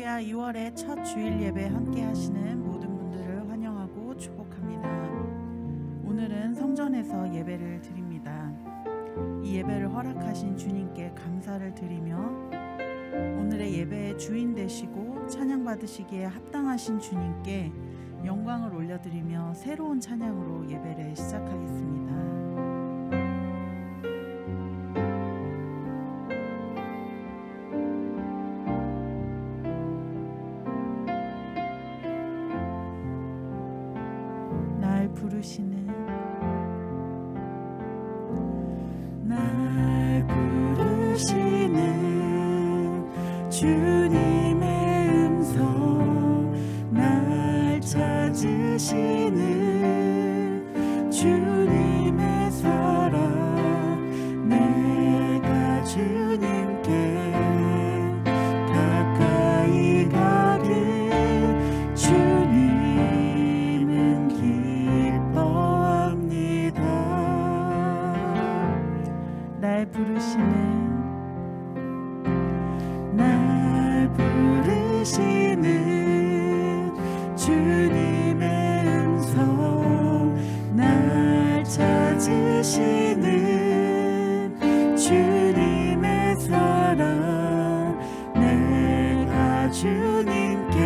할렐루야. 2월의 첫 주일 예배 함께 하시는 모든 분들을 환영하고 축복합니다. 오늘은 성전에서 예배를 드립니다. 이 예배를 허락하신 주님께 감사를 드리며 오늘의 예배의 주인 되시고 찬양 받으시기에 합당하신 주님께 영광을 올려드리며 새로운 찬양으로 예배를 시작하겠습니다. 날 부르시는 주님의 음성, 날 찾으시는 주님의 사랑, 내가 주님께 가까이 가길 주님은 기뻐합니다. 날 부르시는 주님의 음성, 날 찾으시는 주님의 사랑, 내가 주님께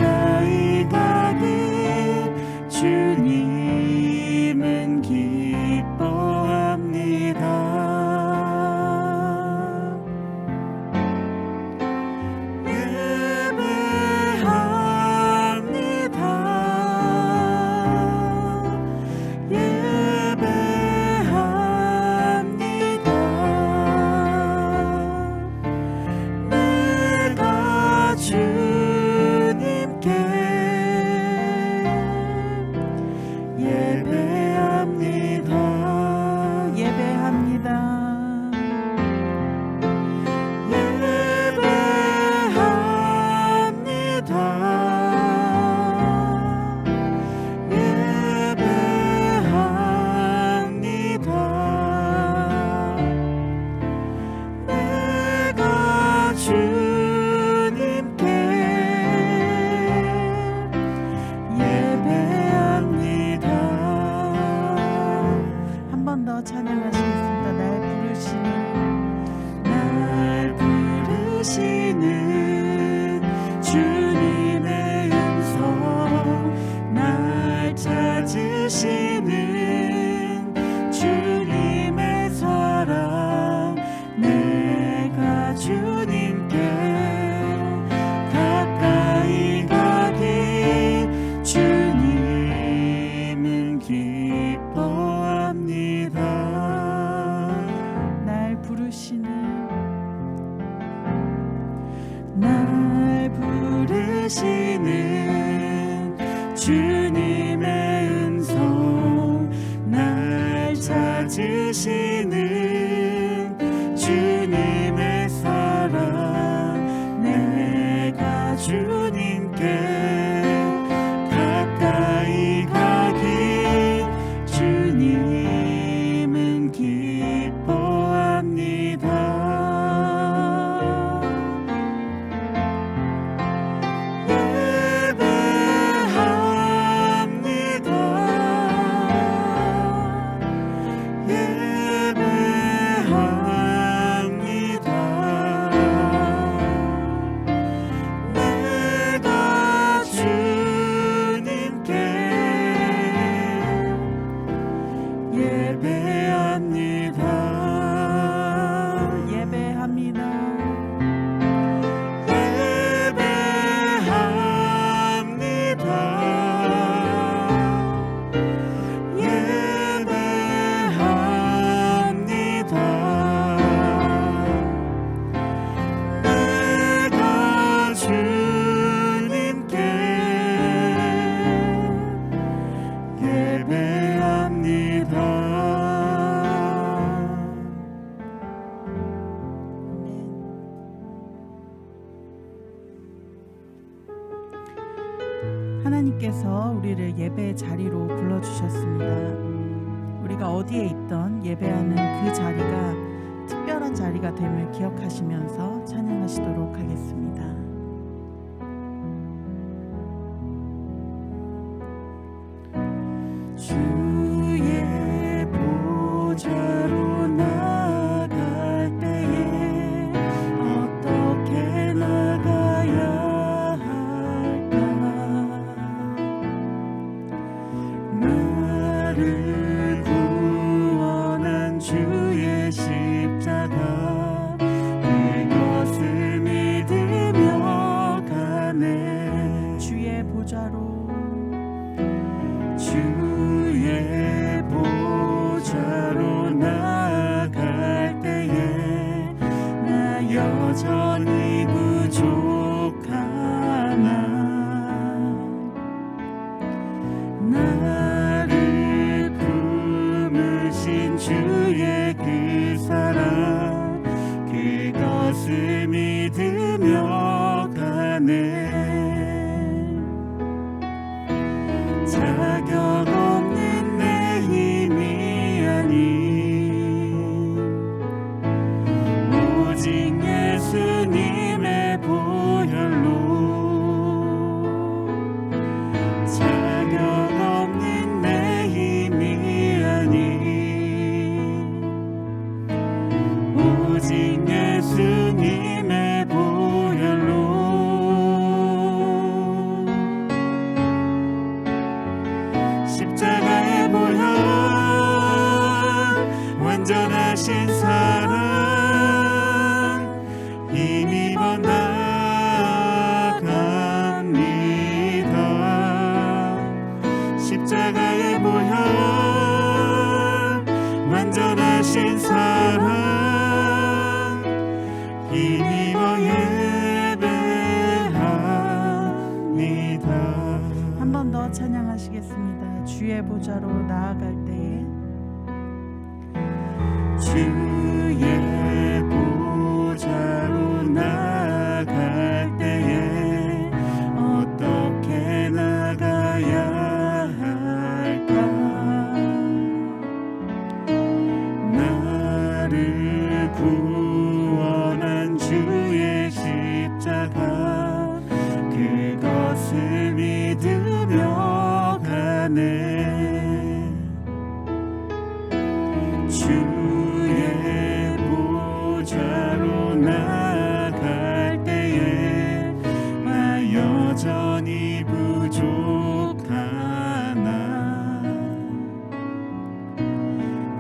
가까이 가길 주님은 기뻐합니다. 날 부르시는 주님의 음성, 날 찾으시는 주님의 사랑, 내가 주님께 가까이 가길 주님은 기뻐합니다. 하나님께서 우리를 예배의 자리로 불러주셨습니다. 우리가 어디에 있던 예배하는 그 자리가 특별한 자리가 됨을 기억하시면서 찬양 찬양하시도록 하겠습니다. 주의 보좌로 나아갈 때에 어떻게 나가야 할까? 나를 구원한 주의 십자가 그것을 믿으며 가네. 주의 보좌로 나아갈 때에 나 여전히 부족하나 나를 품으신 주의 그 사랑 그것을 믿으며 가네. 자격 없는 내 힘이 아닌 오직 예수님의 보혈로 자격 없는 내 힘이 아닌 오직 예수님의 보혈로 십자가의 보혈 완전하신 사랑 힘입어 나아갑니다. 십자가의 보혈 완전하신 사랑 힘입어 예배합니다. 한 번 더 찬양하시겠습니다. 주의 보좌로 나아갈 때에 주의 보좌로 나아갈 때에 어떻게 나가야 할까? 나를 구원한 주의 십자가 그것을 믿으며 가네. 주의 보좌로 나아갈 때에 나 여전히 부족하나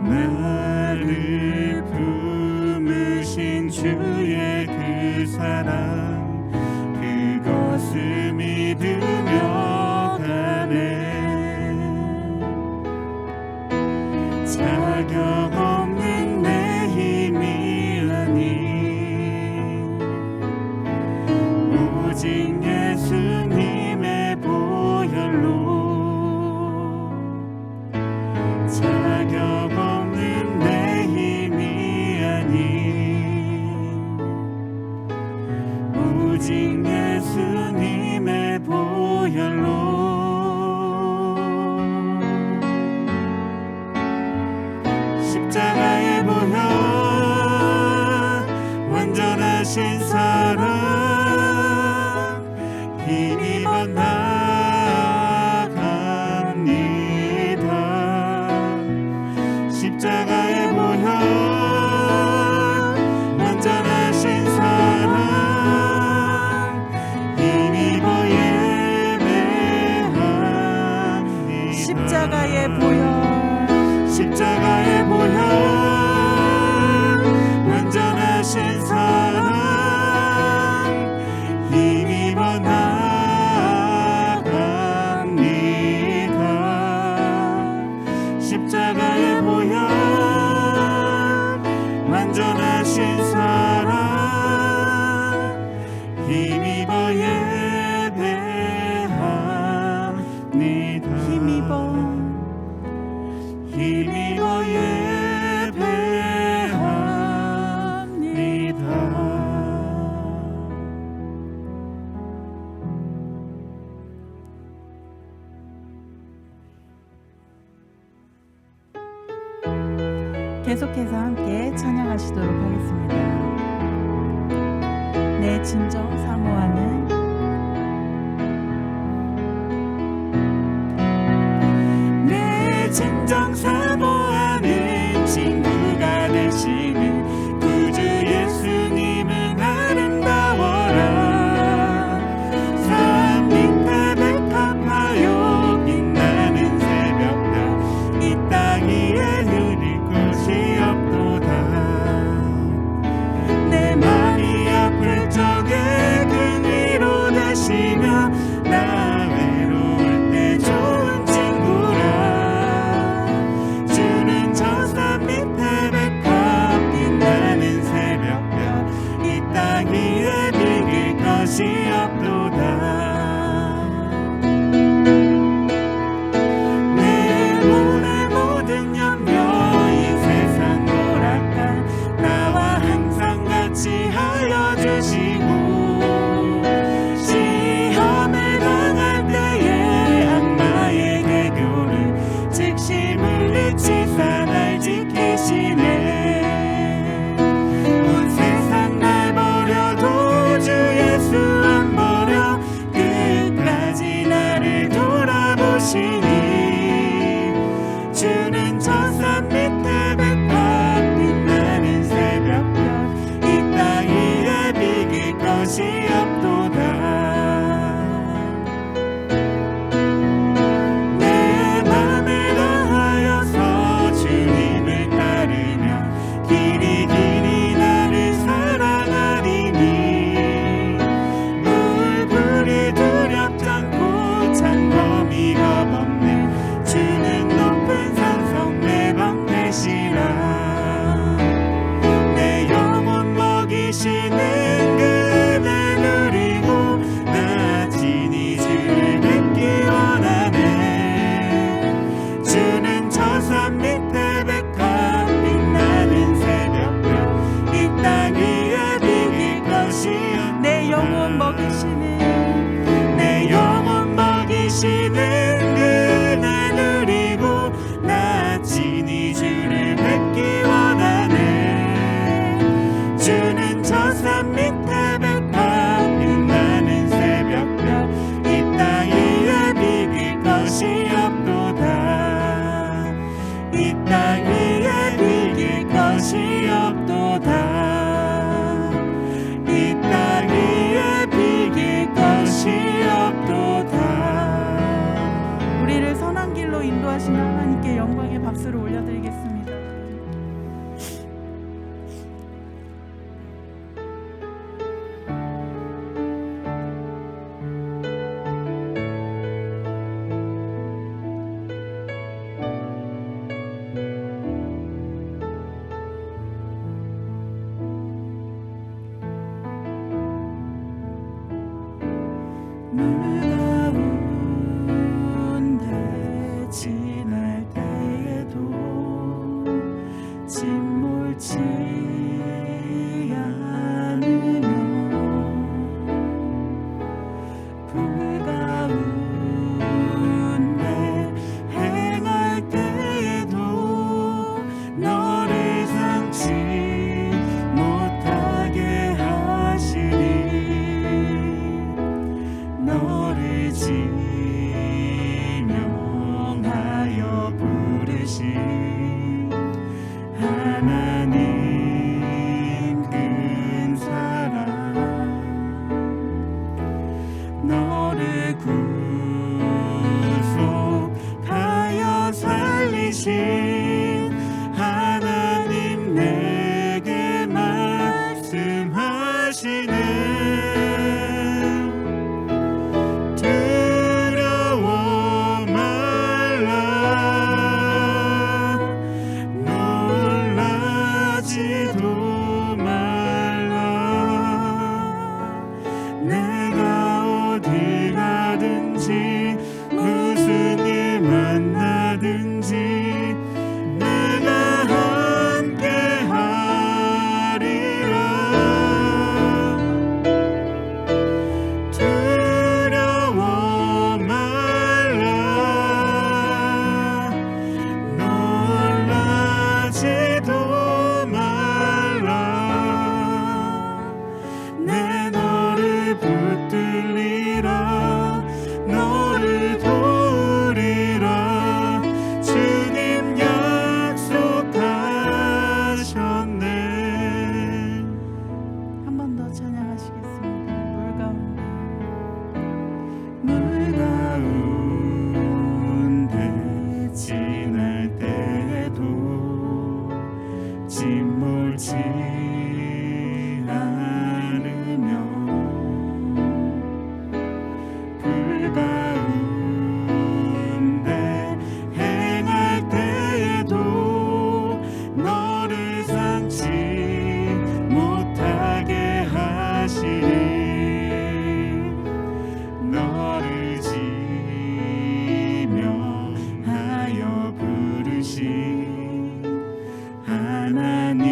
나를 품으신 주의 그 사랑 그것을 믿으며 가네. 자격 없는 내 힘이 아닌 오직 예수님의 보혈로 자격 없는 내 힘이 아닌 오직 예수님의 보혈로 십자가의 보혈 완전하신 사랑 힘입어 나아갑니다. 십자가의 보혈 완전하신 사랑 힘입어 예배합니다. 십자가의 보혈 십자가의 보혈 완전하신 사랑 힘입어 나아갑니다. 십자가의 보혈 완전하신 사랑 힘입어 예배합니다. 힘입어 예배합니다. 계속해서 함께 찬양하시도록 하겠습니다. 내 진정 사모하는 진정 사모하는 친구가 되시는 구주 예수님은 아름다워라. 산 밑에 백합하여 빛나는 새벽별 이 땅 위에 흐릴 곳이 없도다. 내 마음이 아플 적에 그 위로 되시며 나 외로울 때 좋은 친구라. 것이 없도다. 내 몸의 모든 염려 이 세상 오락관 나와 항상 같이 하여 주시고 시험을 당할 때에 악마의 개교를 즉시 물리치사 날 지키시네. 주는 저 산 밑에 백합 빛나는 새벽별 이 땅 위에 비길 것이 없도다. 내 맘을 다하여서 주님을 따르며 길이 길이 나를 사랑하리니 물불이 두렵지 않고 창검이 겁없네. 주는 높은 산성 내 방 되시라. 내 영혼 먹이시는 그대 누리고 나 진히 주를 뵙기 원하네. 주는 저 산 밑에 백합 빛나는 새벽별 이 땅 위에 비길 것이 없다. 내 영혼 먹이시는 내 영혼 먹이시는 그대 누리고 나 진히 주를 뵙기 원하네. 주는 저 산 밑에 백합 빛나는 새벽별 이 땅 위에 비길 것이 없도다. 이 땅 위에 비길 것이 없도다. 이 땅 위에 비길 것이 없도다. 우리를 선한 길로 인도하시는 하나님께 영광의 박수를 올려드리겠습니다. 가운데 지날 때에도 침몰치 않으며 불 가운데 행할 때에도 너를 삼지 못하게 하시리. 너를 지명하여 부르신 하나님 큰 사랑 너를 구속하여 살리신 하나님 내게 말씀하시네. 무슨 일 만나든지 내가 함께 침몰치 않으며 불 가운데 행할 때에도 너를 상치 못하게 하시리 너를 지명하여 부르신 하나님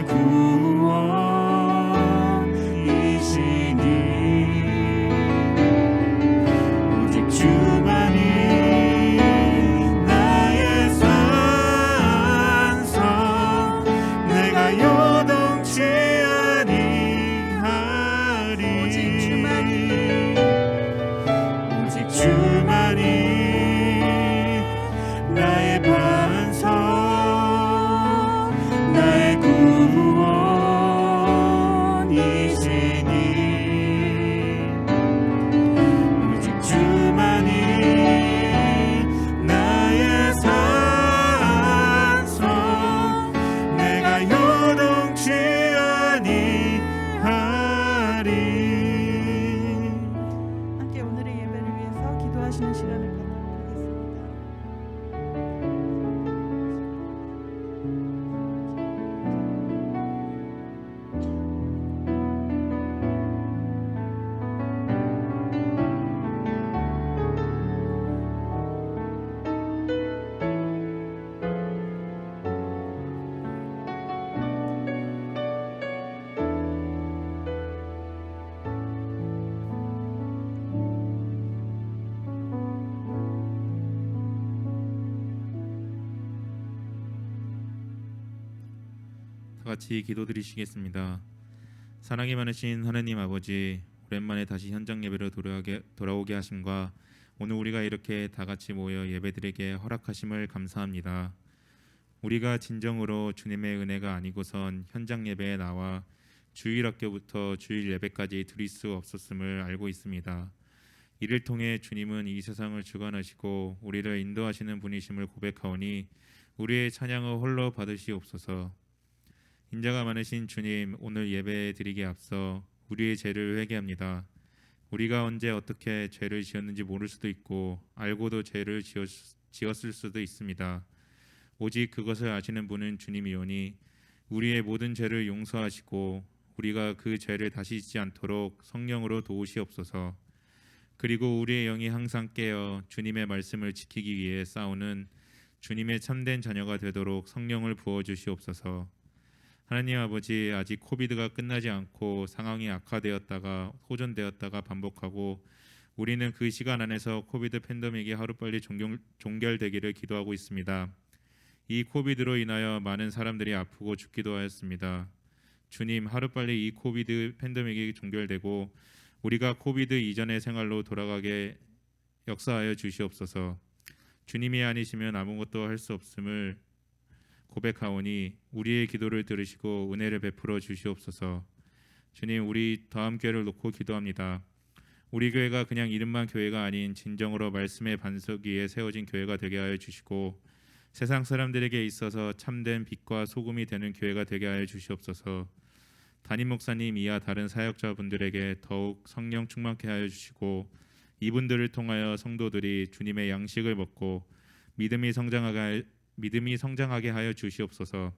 나의 구원이시니 오직 주만이 나의 산성 내가 요동치 아니하리 오직 주만이 나의 반석 나의 구원이시니 오직 주만이 나의 산성 내가 요동치 아니하리. 함께 오늘의 예배를 위해서 기도하시는 시간을 갖도록 하겠습니다. 다 같이 기도드리시겠습니다. 사랑이 많으신 하나님 아버지, 오랜만에 다시 현장 예배로 돌아오게 하심과 오늘 우리가 이렇게 다 같이 모여 예배드리게 허락하심을 감사합니다. 우리가 진정으로 주님의 은혜가 아니고선 현장 예배에 나와 주일 학교부터 주일 예배까지 드릴 수 없었음을 알고 있습니다. 이를 통해 주님은 이 세상을 주관하시고 우리를 인도하시는 분이심을 고백하오니 우리의 찬양을 홀로 받으시옵소서. 인자가 많으신 주님, 오늘 예배 드리기에 앞서 우리의 죄를 회개합니다. 우리가 언제 어떻게 죄를 지었는지 모를 수도 있고 알고도 죄를 지었을 수도 있습니다. 오직 그것을 아시는 분은 주님이오니 우리의 모든 죄를 용서하시고 우리가 그 죄를 다시 짓지 않도록 성령으로 도우시옵소서. 그리고 우리의 영이 항상 깨어 주님의 말씀을 지키기 위해 싸우는 주님의 참된 자녀가 되도록 성령을 부어주시옵소서. 하나님 아버지, 아직 코비드가 끝나지 않고 상황이 악화되었다가 호전되었다가 반복하고 우리는 그 시간 안에서 코비드 팬데믹이 하루빨리 종결되기를 기도하고 있습니다. 이 코비드로 인하여 많은 사람들이 아프고 죽기도 하였습니다. 주님, 하루빨리 이 코비드 팬데믹이 종결되고 우리가 코비드 이전의 생활로 돌아가게 역사하여 주시옵소서. 주님이 아니시면 아무것도 할 수 없음을 고백하오니 우리의 기도를 들으시고 은혜를 베풀어 주시옵소서. 주님, 우리 더함교회를 놓고 기도합니다. 우리 교회가 그냥 이름만 교회가 아닌 진정으로 말씀의 반석 위에 세워진 교회가 되게 하여 주시고 세상 사람들에게 있어서 참된 빛과 소금이 되는 교회가 되게 하여 주시옵소서. 담임 목사님 이하 다른 사역자분들에게 더욱 성령 충만케 하여 주시고 이분들을 통하여 성도들이 주님의 양식을 먹고 믿음이 성장하게 하여 주시옵소서.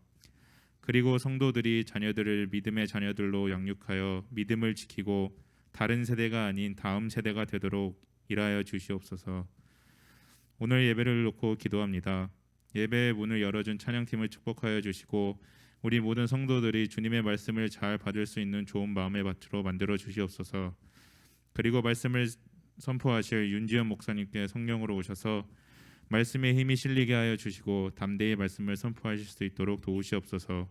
그리고 성도들이 자녀들을 믿음의 자녀들로 양육하여 믿음을 지키고 다른 세대가 아닌 다음 세대가 되도록 일하여 주시옵소서. 오늘 예배를 놓고 기도합니다. 예배의 문을 열어준 찬양팀을 축복하여 주시고 우리 모든 성도들이 주님의 말씀을 잘 받을 수 있는 좋은 마음의 밭으로 만들어 주시옵소서. 그리고 말씀을 선포하실 윤지연 목사님께 성령으로 오셔서 말씀의 힘이 실리게 하여 주시고 담대히 말씀을 선포하실 수 있도록 도우시옵소서.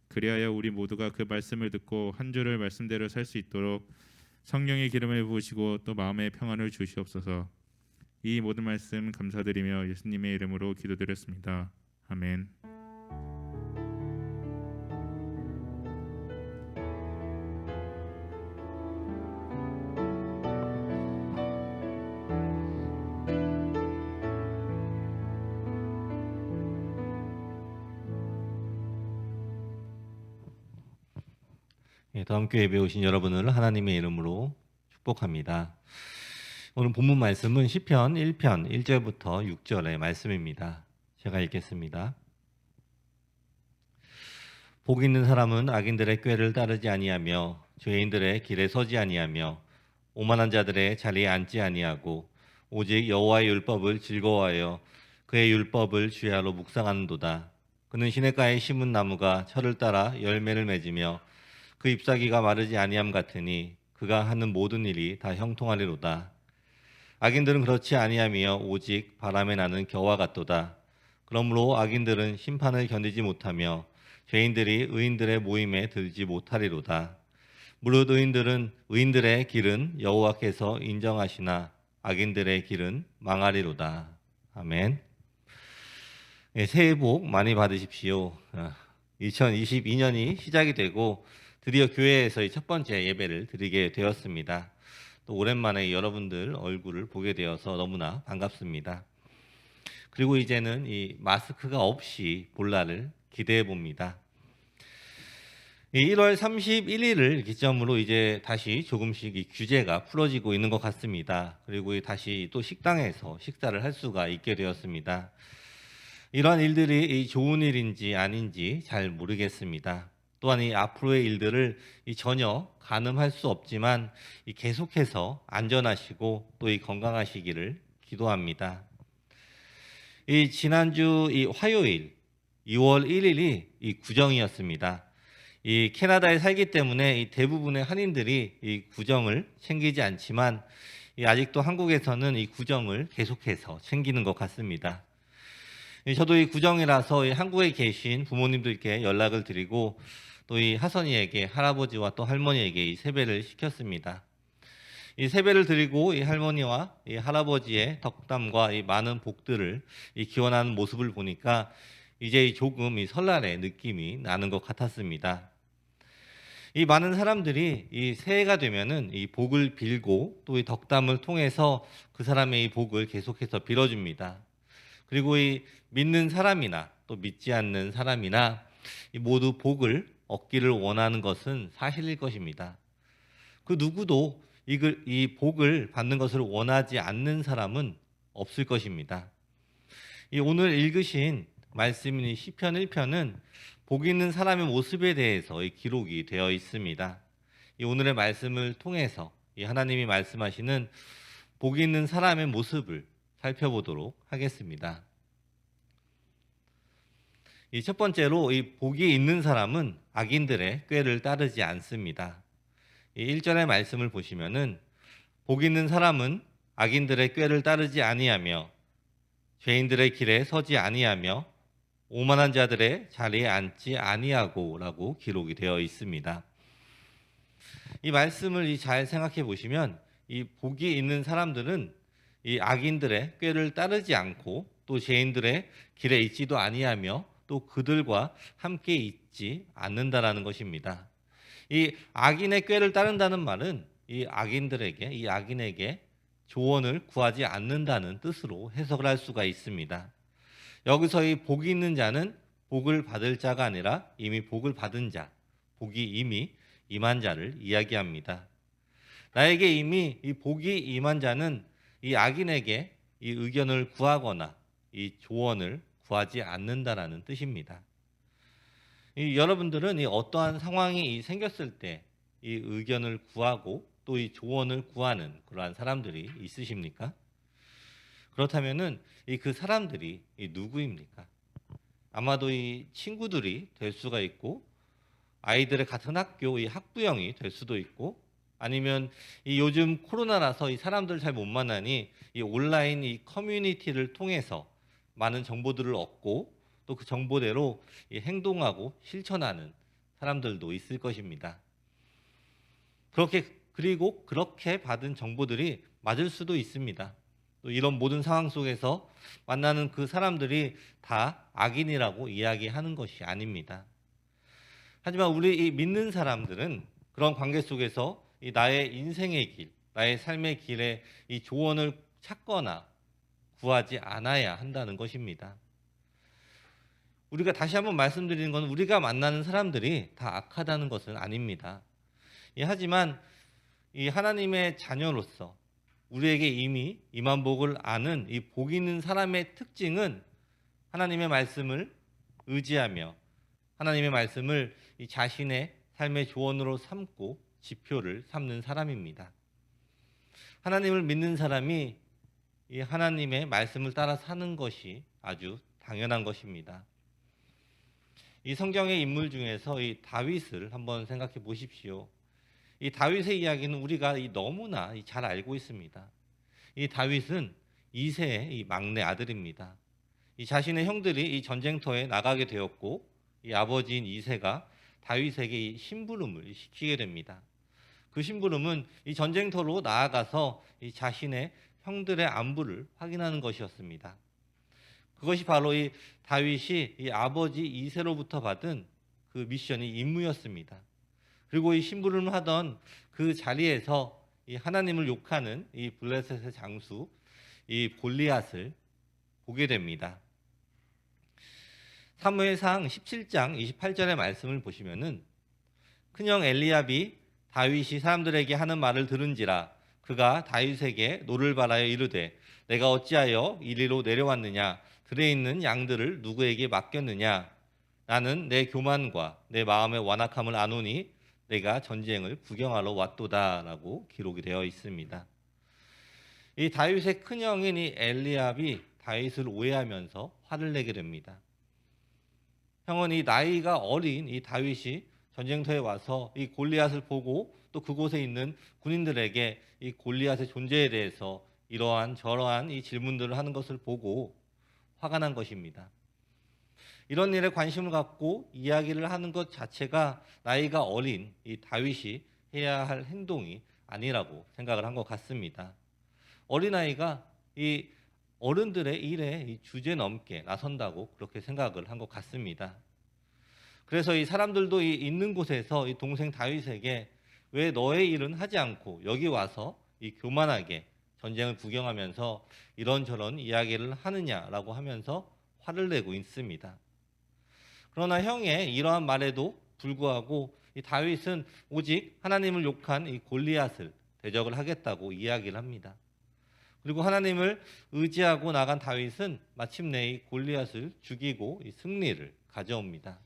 그리하여 우리 모두가 그 말씀을 듣고 한 주를 말씀대로 살 수 있도록 성령의 기름을 부으시고 또 마음의 평안을 주시옵소서. 이 모든 말씀 감사드리며 예수님의 이름으로 기도드렸습니다. 아멘. 다음 교회에 오신 여러분을 하나님의 이름으로 축복합니다. 오늘 본문 말씀은 시편 1편 1절부터 6절의 말씀입니다. 제가 읽겠습니다. 복 있는 사람은 악인들의 꾀를 따르지 아니하며 죄인들의 길에 서지 아니하며 오만한 자들의 자리에 앉지 아니하고 오직 여호와의 율법을 즐거워하여 그의 율법을 주야로 묵상하는도다. 그는 시냇가에 심은 나무가 철을 따라 열매를 맺으며 그 잎사귀가 마르지 아니함 같으니 그가 하는 모든 일이 다 형통하리로다. 악인들은 그렇지 아니하며 오직 바람에 나는 겨와 같도다. 그러므로 악인들은 심판을 견디지 못하며 죄인들이 의인들의 모임에 들지 못하리로다. 무릇 의인들의 길은 여호와께서 인정하시나 악인들의 길은 망하리로다. 아멘. 네, 새해 복 많이 받으십시오. 2022년이 시작이 되고 드디어 교회에서의 첫 번째 예배를 드리게 되었습니다. 또 오랜만에 여러분들 얼굴을 보게 되어서 너무나 반갑습니다. 그리고 이제는 이 마스크가 없이 볼 날을 기대해 봅니다. 1월 31일을 기점으로 이제 다시 조금씩 이 규제가 풀어지고 있는 것 같습니다. 그리고 다시 또 식당에서 식사를 할 수가 있게 되었습니다. 이러한 일들이 좋은 일인지 아닌지 잘 모르겠습니다. 또한 이 앞으로의 일들을 전혀 가늠할 수 없지만 계속해서 안전하시고 또 건강하시기를 기도합니다. 지난주 화요일 2월 1일이 구정이었습니다. 캐나다에 살기 때문에 대부분의 한인들이 구정을 챙기지 않지만 아직도 한국에서는 구정을 계속해서 챙기는 것 같습니다. 저도 구정이라서 한국에 계신 부모님들께 연락을 드리고 또 하선이에게 할아버지와 또 할머니에게 세배를 시켰습니다. 세배를 드리고 할머니와 할아버지의 덕담과 많은 복들을 기원하는 모습을 보니까 이제 조금 설날의 느낌이 나는 것 같았습니다. 많은 사람들이 새해가 되면은 복을 빌고 또 덕담을 통해서 그 사람의 복을 계속해서 빌어줍니다. 그리고 믿는 사람이나 또 믿지 않는 사람이나 모두 복을 얻기를 원하는 것은 사실일 것입니다. 그 누구도 이 복을 받는 것을 원하지 않는 사람은 없을 것입니다. 오늘 읽으신 말씀인 시편 1편은 복 있는 사람의 모습에 대해서 기록이 되어 있습니다. 오늘의 말씀을 통해서 하나님이 말씀하시는 복 있는 사람의 모습을 살펴보도록 하겠습니다. 첫 번째로 복이 있는 사람은 악인들의 꾀를 따르지 않습니다. 1절의 말씀을 보시면은 복 있는 사람은 악인들의 꾀를 따르지 아니하며 죄인들의 길에 서지 아니하며 오만한 자들의 자리에 앉지 아니하고라고 기록이 되어 있습니다. 이 말씀을 잘 생각해 보시면 복이 있는 사람들은 악인들의 꾀를 따르지 않고 또 죄인들의 길에 있지도 아니하며 또 그들과 함께 있지 않는다라는 것입니다. 악인의 꾀를 따른다는 말은 악인에게 조언을 구하지 않는다는 뜻으로 해석을 할 수가 있습니다. 여기서 복이 있는 자는 복을 받을 자가 아니라 이미 복을 받은 자, 복이 이미 임한 자를 이야기합니다. 나에게 이미 복이 임한 자는 악인에게 의견을 구하거나 조언을 구하지 않는다라는 뜻입니다. 여러분들은 어떠한 상황이 생겼을 때 의견을 구하고 또 조언을 구하는 그러한 사람들이 있으십니까? 그렇다면은 그 사람들이 누구입니까? 아마도 친구들이 될 수가 있고 아이들의 같은 학교 학부형이 될 수도 있고 아니면 요즘 코로나라서 사람들 잘 못 만나니 온라인 커뮤니티를 통해서 많은 정보들을 얻고 또 그 정보대로 행동하고 실천하는 사람들도 있을 것입니다. 그리고 그렇게 받은 정보들이 맞을 수도 있습니다. 또 이런 모든 상황 속에서 만나는 그 사람들이 다 악인이라고 이야기하는 것이 아닙니다. 하지만 우리 믿는 사람들은 그런 관계 속에서 나의 인생의 길, 나의 삶의 길에 조언을 찾거나 구하지 않아야 한다는 것입니다. 우리가 다시 한번 말씀드리는 것은 우리가 만나는 사람들이 다 악하다는 것은 아닙니다. 하지만 하나님의 자녀로서 우리에게 이미 임한 복을 아는 복 있는 사람의 특징은 하나님의 말씀을 의지하며 하나님의 말씀을 자신의 삶의 조언으로 삼고 지표를 삼는 사람입니다. 하나님을 믿는 사람이 하나님의 말씀을 따라 사는 것이 아주 당연한 것입니다. 이 성경의 인물 중에서 이 다윗을 한번 생각해 보십시오. 이 다윗의 이야기는 우리가 너무나 잘 알고 있습니다. 이 다윗은 이새의 이 막내 아들입니다. 이 자신의 형들이 이 전쟁터에 나가게 되었고 이 아버지인 이새가 다윗에게 이 심부름을 시키게 됩니다. 그 심부름은 이 전쟁터로 나아가서 이 자신의 형들의 안부를 확인하는 것이었습니다. 그것이 바로 이 다윗이 이 아버지 이새로부터 받은 그 미션이 임무였습니다. 그리고 이 심부름을 하던 그 자리에서 이 하나님을 욕하는 이 블레셋의 장수 이 골리앗을 보게 됩니다. 사무엘상 17장 28절의 말씀을 보시면은 큰형 엘리압이 다윗이 사람들에게 하는 말을 들은지라 그가 다윗에게 노를 바라여 이르되 내가 어찌하여 이리로 내려왔느냐 들에 있는 양들을 누구에게 맡겼느냐 나는 내 교만과 내 마음의 완악함을 아노니 내가 전쟁을 구경하러 왔도다라고 기록이 되어 있습니다. 이 다윗의 큰형인 이 엘리압이 다윗을 오해하면서 화를 내게 됩니다. 형은 이 나이가 어린 이 다윗이 전쟁터에 와서 이 골리앗을 보고 또 그곳에 있는 군인들에게 이 골리앗의 존재에 대해서 이러한 저러한 이 질문들을 하는 것을 보고 화가 난 것입니다. 이런 일에 관심을 갖고 이야기를 하는 것 자체가 나이가 어린 이 다윗이 해야 할 행동이 아니라고 생각을 한 것 같습니다. 어린아이가 이 어른들의 일에 이 주제넘게 나선다고 그렇게 생각을 한 것 같습니다. 그래서 이 사람들도 이 있는 곳에서 이 동생 다윗에게 왜 너의 일은 하지 않고 여기 와서 이 교만하게 전쟁을 구경하면서 이런저런 이야기를 하느냐라고 하면서 화를 내고 있습니다. 그러나 형의 이러한 말에도 불구하고 이 다윗은 오직 하나님을 욕한 이 골리앗을 대적을 하겠다고 이야기를 합니다. 그리고 하나님을 의지하고 나간 다윗은 마침내 이 골리앗을 죽이고 이 승리를 가져옵니다.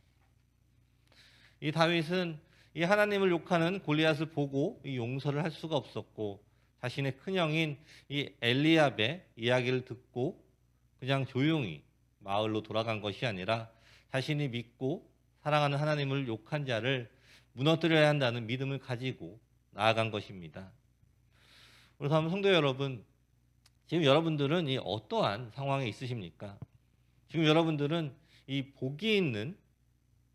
이 다윗은 이 하나님을 욕하는 골리앗을 보고 이 용서를 할 수가 없었고 자신의 큰형인 이 엘리압의 이야기를 듣고 그냥 조용히 마을로 돌아간 것이 아니라 자신이 믿고 사랑하는 하나님을 욕한 자를 무너뜨려야 한다는 믿음을 가지고 나아간 것입니다. 그래서 한번 성도 여러분, 지금 여러분들은 이 어떠한 상황에 있으십니까? 지금 여러분들은 이 복이 있는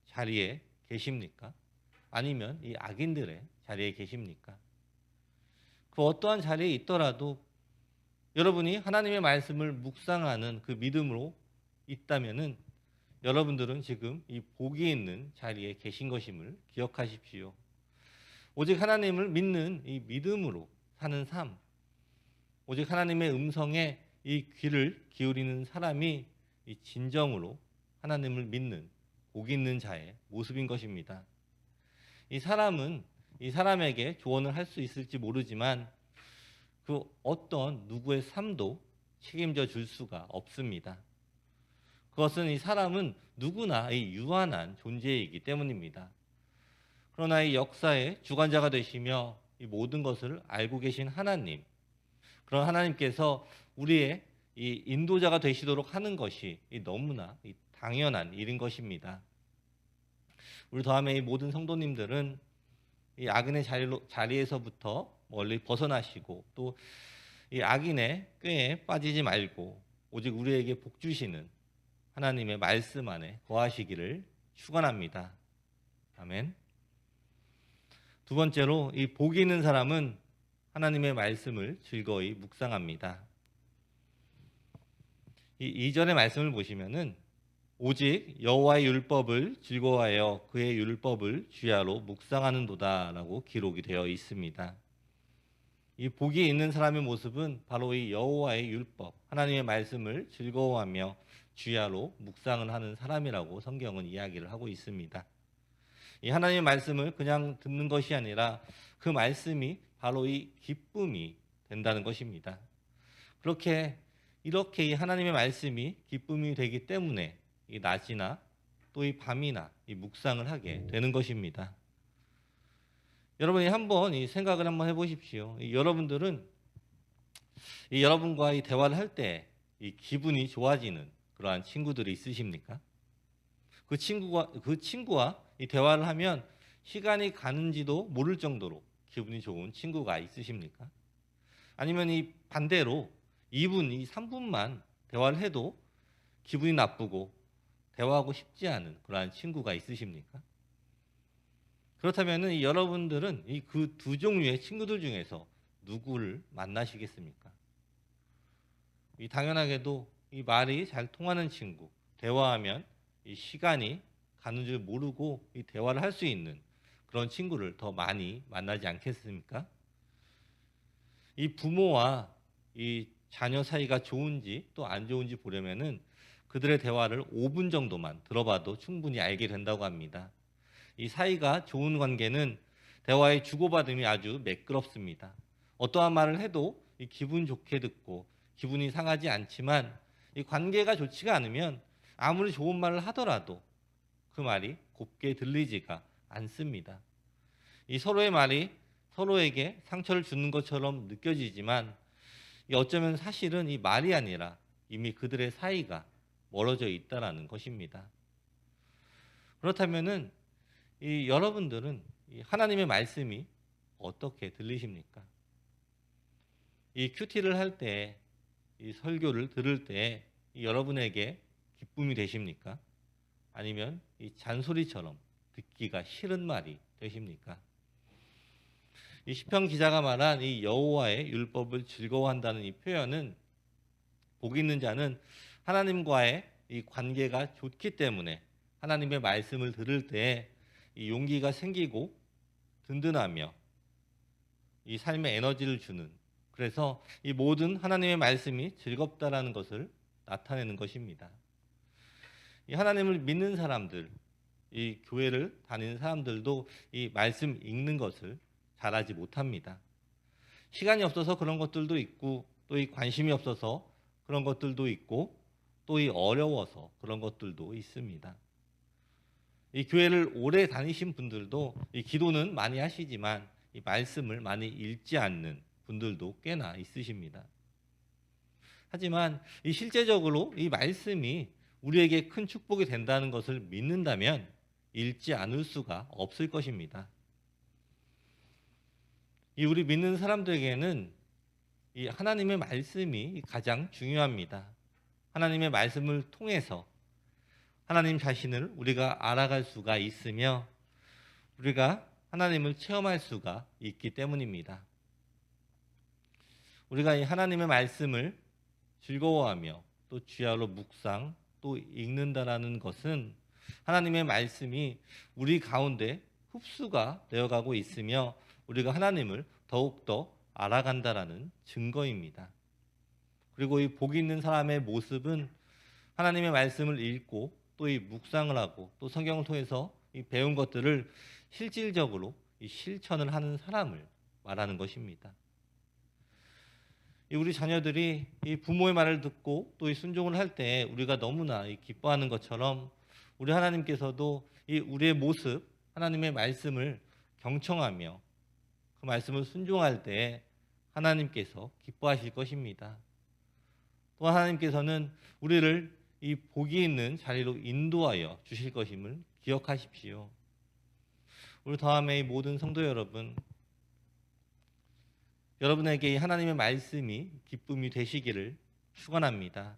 자리에 계십니까? 아니면 이 악인들의 자리에 계십니까? 그 어떠한 자리에 있더라도 여러분이 하나님의 말씀을 묵상하는 그 믿음으로 있다면은 여러분들은 지금 이 복이 있는 자리에 계신 것임을 기억하십시오. 오직 하나님을 믿는 이 믿음으로 사는 삶, 오직 하나님의 음성에 이 귀를 기울이는 사람이 이 진정으로 하나님을 믿는 복 있는 자의 모습인 것입니다. 이 사람은 이 사람에게 조언을 할 수 있을지 모르지만 그 어떤 누구의 삶도 책임져 줄 수가 없습니다. 그것은 이 사람은 누구나 이 유한한 존재이기 때문입니다. 그러나 이 역사의 주관자가 되시며 이 모든 것을 알고 계신 하나님, 그런 하나님께서 우리의 이 인도자가 되시도록 하는 것이 너무나 당연한 일인 것입니다. 우리 다음에 이 모든 성도님들은 이 악인의 자리에서부터 멀리 벗어나시고 또 이 악인의 꾀에 빠지지 말고 오직 우리에게 복 주시는 하나님의 말씀 안에 거하시기를 축원합니다. 아멘. 두 번째로 이 복이 있는 사람은 하나님의 말씀을 즐거이 묵상합니다. 이 2절의 말씀을 보시면은 오직 여호와의 율법을 즐거워하여 그의 율법을 주야로 묵상하는도다라고 기록이 되어 있습니다. 이 복이 있는 사람의 모습은 바로 이 여호와의 율법, 하나님의 말씀을 즐거워하며 주야로 묵상을 하는 사람이라고 성경은 이야기를 하고 있습니다. 이 하나님의 말씀을 그냥 듣는 것이 아니라 그 말씀이 바로 이 기쁨이 된다는 것입니다. 이렇게 이 하나님의 말씀이 기쁨이 되기 때문에 이 낮이나 또 이 밤이나 이 묵상을 하게 되는 것입니다. 여러분이 한번 이 생각을 한번 해보십시오. 여러분들은 여러분과 이 대화를 할 때 이 기분이 좋아지는 그러한 친구들이 있으십니까? 그 친구와 이 대화를 하면 시간이 가는지도 모를 정도로 기분이 좋은 친구가 있으십니까? 아니면 이 반대로 2분, 3분만 대화를 해도 기분이 나쁘고 대화하고 싶지 않은 그러한 친구가 있으십니까? 그렇다면 여러분들은 이 그 두 종류의 친구들 중에서 누구를 만나시겠습니까? 이 당연하게도 이 말이 잘 통하는 친구, 대화하면 이 시간이 가는 줄 모르고 이 대화를 할 수 있는 그런 친구를 더 많이 만나지 않겠습니까? 이 부모와 이 자녀 사이가 좋은지 또 안 좋은지 보려면은 그들의 대화를 5분 정도만 들어봐도 충분히 알게 된다고 합니다. 이 사이가 좋은 관계는 대화의 주고받음이 아주 매끄럽습니다. 어떠한 말을 해도 이 기분 좋게 듣고 기분이 상하지 않지만 이 관계가 좋지가 않으면 아무리 좋은 말을 하더라도 그 말이 곱게 들리지가 않습니다. 이 서로의 말이 서로에게 상처를 주는 것처럼 느껴지지만 어쩌면 사실은 이 말이 아니라 이미 그들의 사이가 멀어져 있다라는 것입니다. 그렇다면은 이 여러분들은 이 하나님의 말씀이 어떻게 들리십니까? 이 큐티를 할 때, 이 설교를 들을 때 여러분에게 기쁨이 되십니까? 아니면 이 잔소리처럼 듣기가 싫은 말이 되십니까? 이 시편 기자가 말한 이 여호와의 율법을 즐거워한다는 이 표현은 복 있는 자는 하나님과의 이 관계가 좋기 때문에 하나님의 말씀을 들을 때 이 용기가 생기고 든든하며 이 삶의 에너지를 주는, 그래서 이 모든 하나님의 말씀이 즐겁다라는 것을 나타내는 것입니다. 이 하나님을 믿는 사람들, 이 교회를 다니는 사람들도 이 말씀 읽는 것을 잘하지 못합니다. 시간이 없어서 그런 것들도 있고 또 이 관심이 없어서 그런 것들도 있고 또 이 어려워서 그런 것들도 있습니다. 이 교회를 오래 다니신 분들도 이 기도는 많이 하시지만 이 말씀을 많이 읽지 않는 분들도 꽤나 있으십니다. 하지만 이 실제적으로 이 말씀이 우리에게 큰 축복이 된다는 것을 믿는다면 읽지 않을 수가 없을 것입니다. 이 우리 믿는 사람들에게는 이 하나님의 말씀이 가장 중요합니다. 하나님의 말씀을 통해서 하나님 자신을 우리가 알아갈 수가 있으며 우리가 하나님을 체험할 수가 있기 때문입니다. 우리가 이 하나님의 말씀을 즐거워하며 또 주야로 묵상 또 읽는다라는 것은 하나님의 말씀이 우리 가운데 흡수가 되어가고 있으며 우리가 하나님을 더욱더 알아간다라는 증거입니다. 그리고 이 복 있는 사람의 모습은 하나님의 말씀을 읽고 또 이 묵상을 하고 또 성경을 통해서 이 배운 것들을 실질적으로 이 실천을 하는 사람을 말하는 것입니다. 우리 자녀들이 이 부모의 말을 듣고 또 이 순종을 할 때 우리가 너무나 기뻐하는 것처럼 우리 하나님께서도 이 우리의 모습, 하나님의 말씀을 경청하며 그 말씀을 순종할 때 하나님께서 기뻐하실 것입니다. 또 하나님께서는 우리를 이 복이 있는 자리로 인도하여 주실 것임을 기억하십시오. 우리 다음에 이 모든 성도 여러분, 여러분에게 이 하나님의 말씀이 기쁨이 되시기를 축원합니다.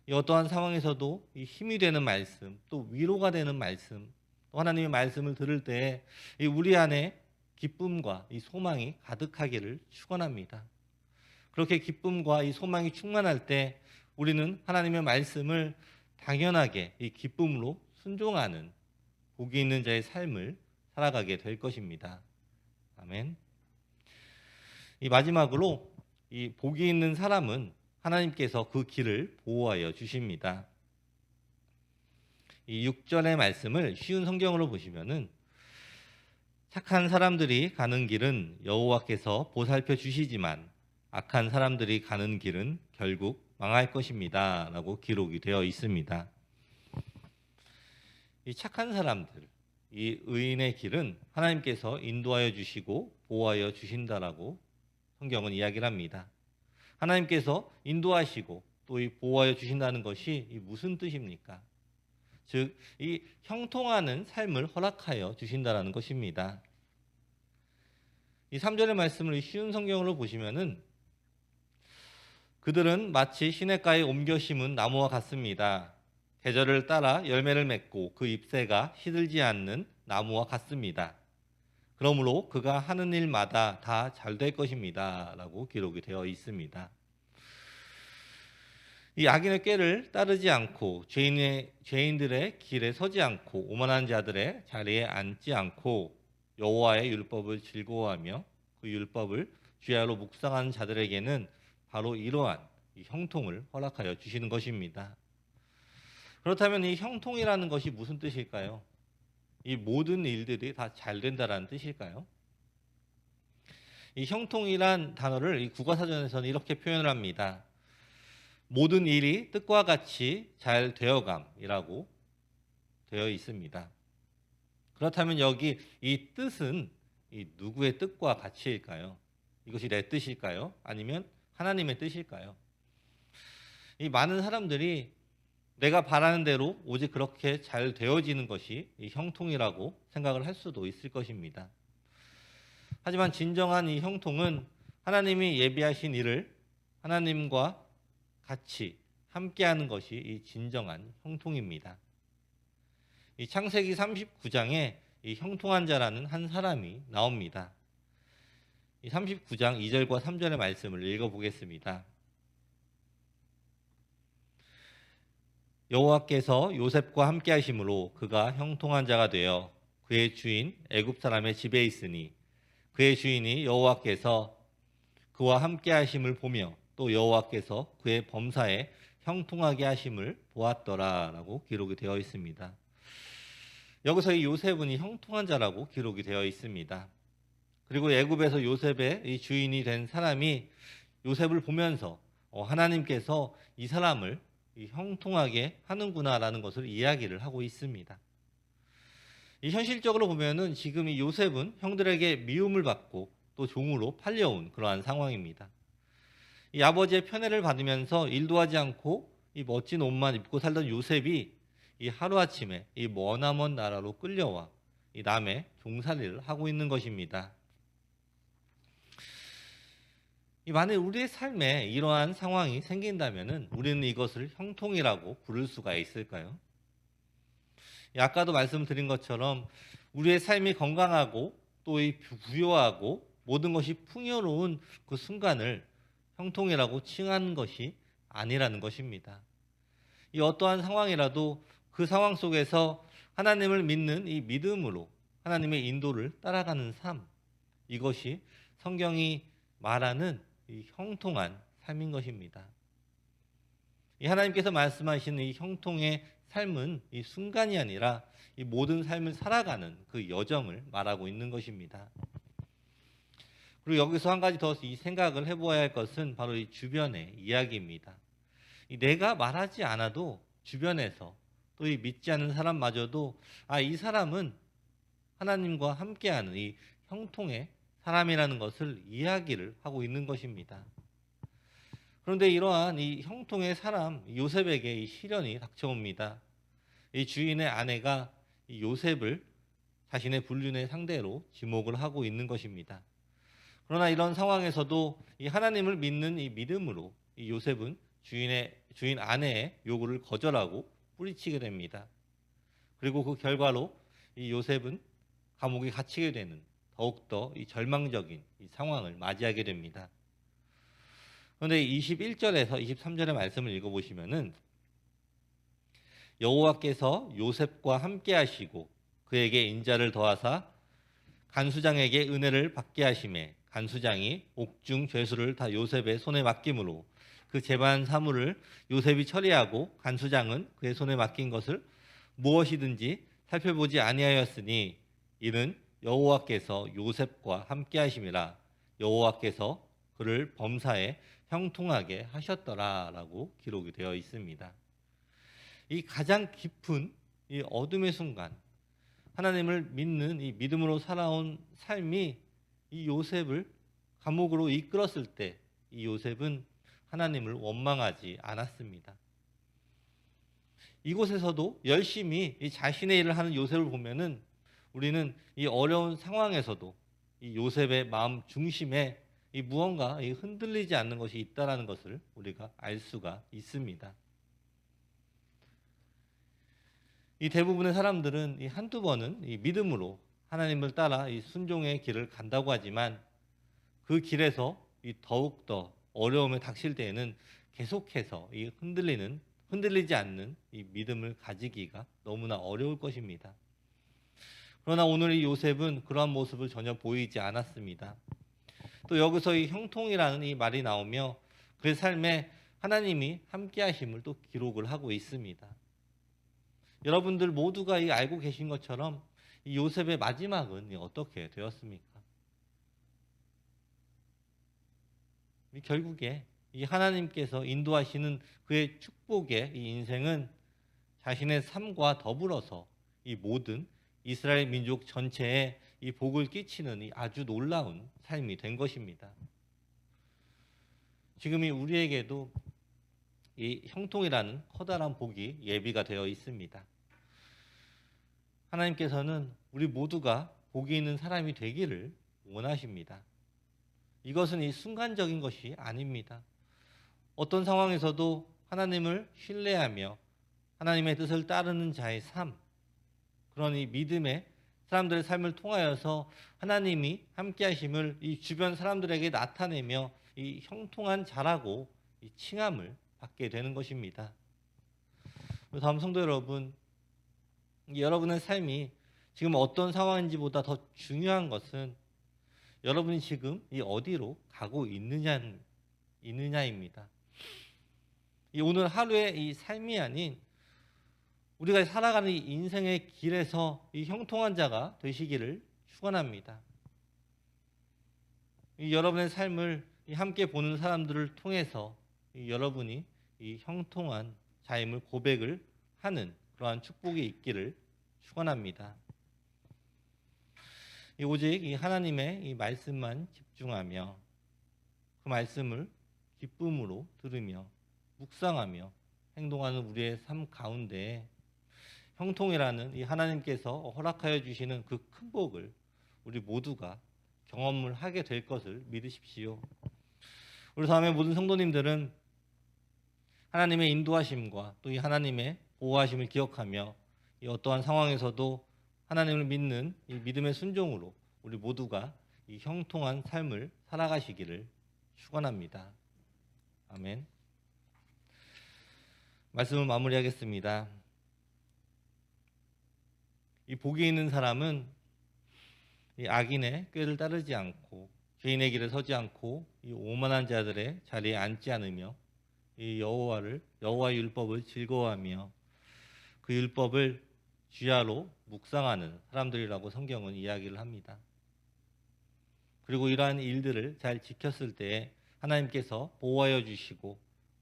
이 어떠한 상황에서도 이 힘이 되는 말씀, 또 위로가 되는 말씀, 또 하나님의 말씀을 들을 때 이 우리 안에 기쁨과 이 소망이 가득하기를 축원합니다. 그렇게 기쁨과 이 소망이 충만할 때 우리는 하나님의 말씀을 당연하게 이 기쁨으로 순종하는 복이 있는 자의 삶을 살아가게 될 것입니다. 아멘. 이 마지막으로 이 복이 있는 사람은 하나님께서 그 길을 보호하여 주십니다. 이 6절의 말씀을 쉬운 성경으로 보시면은 착한 사람들이 가는 길은 여호와께서 보살펴 주시지만 악한 사람들이 가는 길은 결국 망할 것입니다. 라고 기록이 되어 있습니다. 이 착한 사람들, 이 의인의 길은 하나님께서 인도하여 주시고 보호하여 주신다라고 성경은 이야기를 합니다. 하나님께서 인도하시고 또 이 보호하여 주신다는 것이 무슨 뜻입니까? 즉 이 형통하는 삶을 허락하여 주신다라는 것입니다. 이 3절의 말씀을 쉬운 성경으로 보시면은 그들은 마치 시냇가에 옮겨 심은 나무와 같습니다. 계절을 따라 열매를 맺고 그 잎새가 시들지 않는 나무와 같습니다. 그러므로 그가 하는 일마다 다 잘 될 것입니다. 라고 기록이 되어 있습니다. 이 악인의 꾀를 따르지 않고 죄인들의 길에 서지 않고 오만한 자들의 자리에 앉지 않고 여호와의 율법을 즐거워하며 그 율법을 주야로 묵상하는 자들에게는 바로 이러한 이 형통을 허락하여 주시는 것입니다. 그렇다면 이 형통이라는 것이 무슨 뜻일까요? 이 모든 일들이 다 잘 된다라는 뜻일까요? 이 형통이란 단어를 이 국어사전에서는 이렇게 표현을 합니다. 모든 일이 뜻과 같이 잘 되어감이라고 되어 있습니다. 그렇다면 여기 이 뜻은 이 누구의 뜻과 같이일까요? 이것이 내 뜻일까요? 아니면 하나님의 뜻일까요? 이 많은 사람들이 내가 바라는 대로 오직 그렇게 잘 되어지는 것이 이 형통이라고 생각을 할 수도 있을 것입니다. 하지만 진정한 이 형통은 하나님이 예비하신 일을 하나님과 같이 함께하는 것이 이 진정한 형통입니다. 이 창세기 39장에 이 형통한 자라는 한 사람이 나옵니다. 이 39장 2절과 3절의 말씀을 읽어보겠습니다. 여호와께서 요셉과 함께 하심으로 그가 형통한 자가 되어 그의 주인 애굽 사람의 집에 있으니 그의 주인이 여호와께서 그와 함께 하심을 보며 또 여호와께서 그의 범사에 형통하게 하심을 보았더라라고 기록이 되어 있습니다. 여기서 이 요셉은 이 형통한 자라고 기록이 되어 있습니다. 그리고 애굽에서 요셉의 이 주인이 된 사람이 요셉을 보면서 하나님께서 이 사람을 이 형통하게 하는구나라는 것을 이야기를 하고 있습니다. 이 현실적으로 보면은 지금 이 요셉은 형들에게 미움을 받고 또 종으로 팔려온 그러한 상황입니다. 이 아버지의 편애를 받으면서 일도 하지 않고 이 멋진 옷만 입고 살던 요셉이 이 하루아침에 이 머나먼 나라로 끌려와 이 남의 종살이를 하고 있는 것입니다. 이 만약 우리의 삶에 이러한 상황이 생긴다면은 우리는 이것을 형통이라고 부를 수가 있을까요? 아까도 말씀드린 것처럼 우리의 삶이 건강하고 또 이 부유하고 모든 것이 풍요로운 그 순간을 형통이라고 칭하는 것이 아니라는 것입니다. 이 어떠한 상황이라도 그 상황 속에서 하나님을 믿는 이 믿음으로 하나님의 인도를 따라가는 삶, 이것이 성경이 말하는 이 형통한 삶인 것입니다. 이 하나님께서 말씀하시는 이 형통의 삶은 이 순간이 아니라 이 모든 삶을 살아가는 그 여정을 말하고 있는 것입니다. 그리고 여기서 한 가지 더 이 생각을 해보아야 할 것은 바로 이 주변의 이야기입니다. 이 내가 말하지 않아도 주변에서 또 이 믿지 않는 사람마저도 이 사람은 하나님과 함께하는 이 형통의 사람이라는 것을 이야기를 하고 있는 것입니다. 그런데 이러한 이 형통의 사람 요셉에게 이 시련이 닥쳐옵니다. 이 주인의 아내가 이 요셉을 자신의 불륜의 상대로 지목을 하고 있는 것입니다. 그러나 이런 상황에서도 이 하나님을 믿는 이 믿음으로 이 요셉은 주인 아내의 요구를 거절하고 뿌리치게 됩니다. 그리고 그 결과로 이 요셉은 감옥에 갇히게 되는 더욱더 이 절망적인 이 상황을 맞이하게 됩니다. 그런데 21절에서 23절의 말씀을 읽어보시면은 여호와께서 요셉과 함께 하시고 그에게 인자를 더하사 간수장에게 은혜를 받게 하심에 간수장이 옥중 죄수를 다 요셉의 손에 맡김으로 그 재반 사물을 요셉이 처리하고 간수장은 그의 손에 맡긴 것을 무엇이든지 살펴보지 아니하였으니 이는 여호와께서 요셉과 함께 하심이라 여호와께서 그를 범사에 형통하게 하셨더라라고 기록이 되어 있습니다. 이 가장 깊은 이 어둠의 순간 하나님을 믿는 이 믿음으로 살아온 삶이 이 요셉을 감옥으로 이끌었을 때 이 요셉은 하나님을 원망하지 않았습니다. 이곳에서도 열심히 이 자신의 일을 하는 요셉을 보면은 우리는 이 어려운 상황에서도 이 요셉의 마음 중심에 이 무언가 이 흔들리지 않는 것이 있다라는 것을 우리가 알 수가 있습니다. 이 대부분의 사람들은 이 한두 번은 이 믿음으로 하나님을 따라 이 순종의 길을 간다고 하지만 그 길에서 이 더욱더 어려움에 닥칠 때에는 계속해서 이 흔들리지 않는 이 믿음을 가지기가 너무나 어려울 것입니다. 그러나 오늘 이 요셉은 그러한 모습을 전혀 보이지 않았습니다. 또 여기서 이 형통이라는 이 말이 나오며 그의 삶에 하나님이 함께 하심을 또 기록을 하고 있습니다. 여러분들 모두가 이 알고 계신 것처럼 이 요셉의 마지막은 어떻게 되었습니까? 결국에 이 하나님께서 인도하시는 그의 축복의 이 인생은 자신의 삶과 더불어서 이 모든 이스라엘 민족 전체에 이 복을 끼치는 이 아주 놀라운 삶이 된 것입니다. 지금 이 우리에게도 이 형통이라는 커다란 복이 예비가 되어 있습니다. 하나님께서는 우리 모두가 복이 있는 사람이 되기를 원하십니다. 이것은 이 순간적인 것이 아닙니다. 어떤 상황에서도 하나님을 신뢰하며 하나님의 뜻을 따르는 자의 삶, 그런 이 믿음의 사람들의 삶을 통하여서 하나님이 함께 하심을 이 주변 사람들에게 나타내며 이 형통한 자라고 이 칭함을 받게 되는 것입니다. 다음 성도 여러분, 여러분의 삶이 지금 어떤 상황인지보다 더 중요한 것은 여러분이 지금 이 어디로 가고 있느냐입니다. 이 오늘 하루의 이 삶이 아닌 우리가 살아가는 이 인생의 길에서 이 형통한 자가 되시기를 축원합니다. 이 여러분의 삶을 이 함께 보는 사람들을 통해서 이 여러분이 이 형통한 자임을 고백을 하는 그러한 축복이 있기를 축원합니다. 오직 이 하나님의 이 말씀만 집중하며 그 말씀을 기쁨으로 들으며 묵상하며 행동하는 우리의 삶 가운데 형통이라는 이 하나님께서 허락하여 주시는 그 큰 복을 우리 모두가 경험을 하게 될 것을 믿으십시오. 우리 다음에 모든 성도님들은 하나님의 인도하심과 또 이 하나님의 보호하심을 기억하며 이 어떠한 상황에서도 하나님을 믿는 이 믿음의 순종으로 우리 모두가 이 형통한 삶을 살아가시기를 축원합니다. 아멘. 말씀을 마무리하겠습니다. 이 복이 있는 사람은 이 악인의 꾀를 따르지 않고 죄인의 길에 서지 않고 이 오만한 자들의 자리에 앉지 않으며 이 여호와의 율법을 즐거워하며 그 율법을 주야로 묵상하는 사람들이라고 성경은 이야기를 합니다. 그리고 이러한 일들을 잘 지켰을 때 하나님께서 보호하여 주시고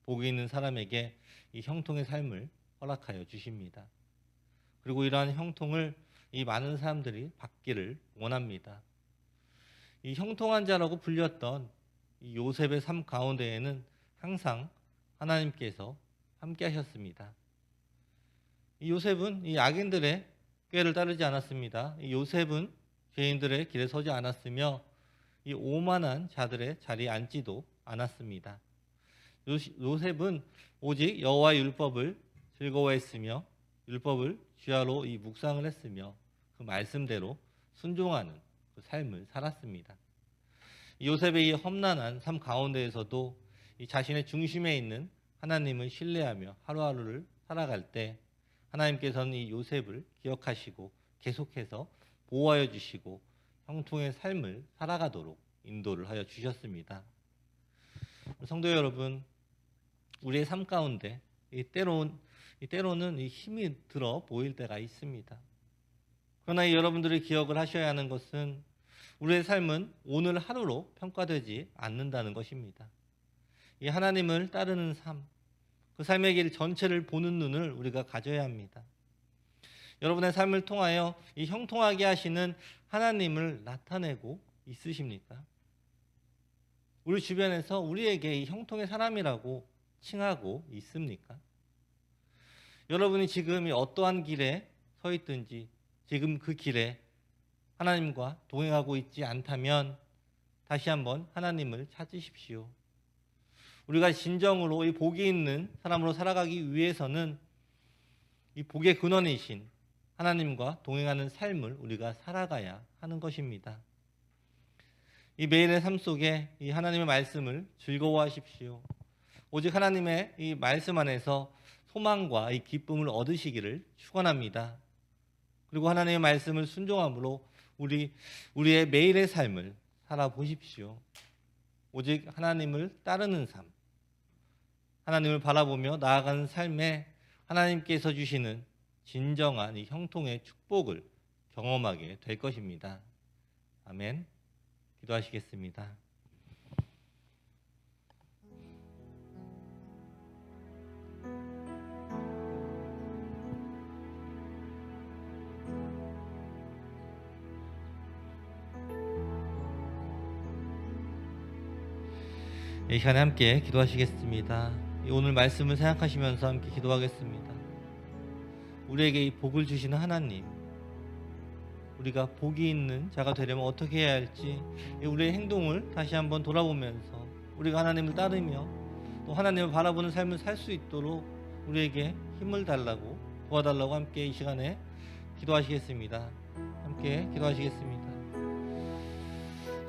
복이 있는 사람에게 이 형통의 삶을 허락하여 주십니다. 그리고 이러한 형통을 이 많은 사람들이 받기를 원합니다. 이 형통한 자라고 불렸던 이 요셉의 삶 가운데에는 항상 하나님께서 함께 하셨습니다. 이 요셉은 이 악인들의 꾀를 따르지 않았습니다. 이 요셉은 죄인들의 길에 서지 않았으며 이 오만한 자들의 자리에 앉지도 않았습니다. 요셉은 오직 여호와의 율법을 즐거워했으며 율법을 주야로 이 묵상을 했으며 그 말씀대로 순종하는 그 삶을 살았습니다. 이 요셉의 이 험난한 삶 가운데에서도 이 자신의 중심에 있는 하나님을 신뢰하며 하루하루를 살아갈 때 하나님께서는 이 요셉을 기억하시고 계속해서 보호하여 주시고 형통의 삶을 살아가도록 인도를 하여 주셨습니다. 성도 여러분, 우리의 삶 가운데 때로는 이 힘이 들어 보일 때가 있습니다. 그러나 여러분들이 기억을 하셔야 하는 것은 우리의 삶은 오늘 하루로 평가되지 않는다는 것입니다. 이 하나님을 따르는 삶, 그 삶의 길 전체를 보는 눈을 우리가 가져야 합니다. 여러분의 삶을 통하여 이 형통하게 하시는 하나님을 나타내고 있으십니까? 우리 주변에서 우리에게 이 형통의 사람이라고 칭하고 있습니까? 여러분이 지금 어떠한 길에 서 있든지 지금 그 길에 하나님과 동행하고 있지 않다면 다시 한번 하나님을 찾으십시오. 우리가 진정으로 이 복이 있는 사람으로 살아가기 위해서는 이 복의 근원이신 하나님과 동행하는 삶을 우리가 살아가야 하는 것입니다. 이 매일의 삶 속에 이 하나님의 말씀을 즐거워하십시오. 오직 하나님의 이 말씀 안에서 소망과 이 기쁨을 얻으시기를 축원합니다. 그리고 하나님의 말씀을 순종함으로 우리의 매일의 삶을 살아보십시오. 오직 하나님을 따르는 삶, 하나님을 바라보며 나아가는 삶에 하나님께서 주시는 진정한 이 형통의 축복을 경험하게 될 것입니다. 아멘. 기도하시겠습니다. 이 시간에 함께 기도하시겠습니다. 오늘 말씀을 생각하시면서 함께 기도하겠습니다. 우리에게 이 복을 주시는 하나님, 우리가 복이 있는 자가 되려면 어떻게 해야 할지 우리의 행동을 다시 한번 돌아보면서 우리가 하나님을 따르며 또 하나님을 바라보는 삶을 살 수 있도록 우리에게 힘을 달라고 도와달라고 함께 이 시간에 기도하시겠습니다. 함께 기도하시겠습니다.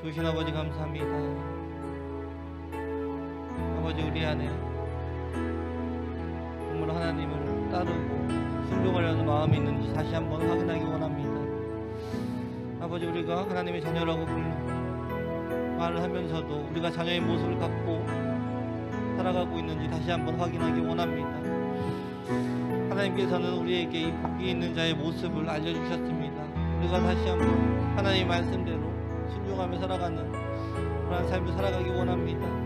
좋으신 아버지 감사합니다. 아버지, 우리 안에 정말 하나님을 따르고 순종하려는 마음이 있는지 다시 한번 확인하기 원합니다. 아버지, 우리가 하나님의 자녀라고 부르는 말을 하면서도 우리가 자녀의 모습을 갖고 살아가고 있는지 다시 한번 확인하기 원합니다. 하나님께서는 우리에게 이 복이 있는 자의 모습을 알려주셨습니다. 우리가 다시 한번 하나님의 말씀대로 순종하며 살아가는 그런 삶을 살아가기 원합니다.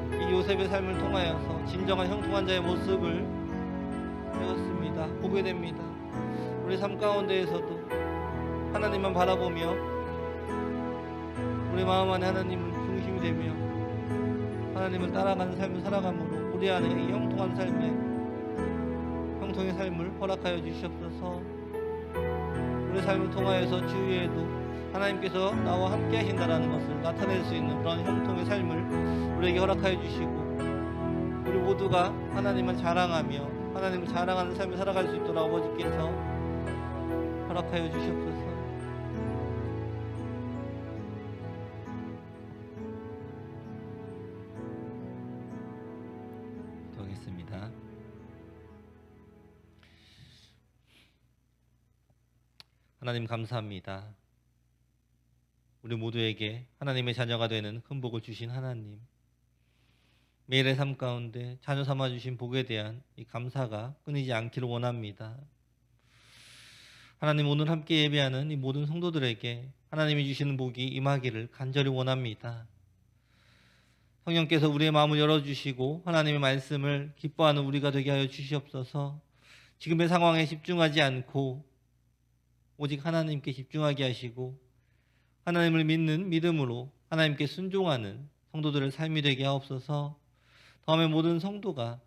이 요셉의 삶을 통하여서 진정한 형통한 자의 모습을 배웠습니다. 보게 됩니다. 우리 삶 가운데에서도 하나님만 바라보며 우리 마음 안에 하나님을 중심이 되며 하나님을 따라가는 삶을 살아감으로 우리 안에 이 형통한 삶의 형통의 삶을 허락하여 주시옵소서. 우리 삶을 통하여서 주위에도 하나님께서 나와 함께 하신다라는 것을 나타낼 수 있는 그런 형통의 삶을 우리에게 허락하여 주시고 우리 모두가 하나님을 자랑하며 하나님을 자랑하는 삶을 살아갈 수 있도록 아버지께서 허락하여 주시옵소서. 기도하겠습니다. 하나님 감사합니다. 우리 모두에게 하나님의 자녀가 되는 큰 복을 주신 하나님, 매일의 삶 가운데 자녀 삼아 주신 복에 대한 이 감사가 끊이지 않기를 원합니다. 하나님, 오늘 함께 예배하는 이 모든 성도들에게 하나님이 주시는 복이 임하기를 간절히 원합니다. 성령께서 우리의 마음을 열어주시고 하나님의 말씀을 기뻐하는 우리가 되게 하여 주시옵소서. 지금의 상황에 집중하지 않고 오직 하나님께 집중하게 하시고 하나님을 믿는 믿음으로 하나님께 순종하는 성도들의 삶이 되게 하옵소서. 다음에 모든 성도가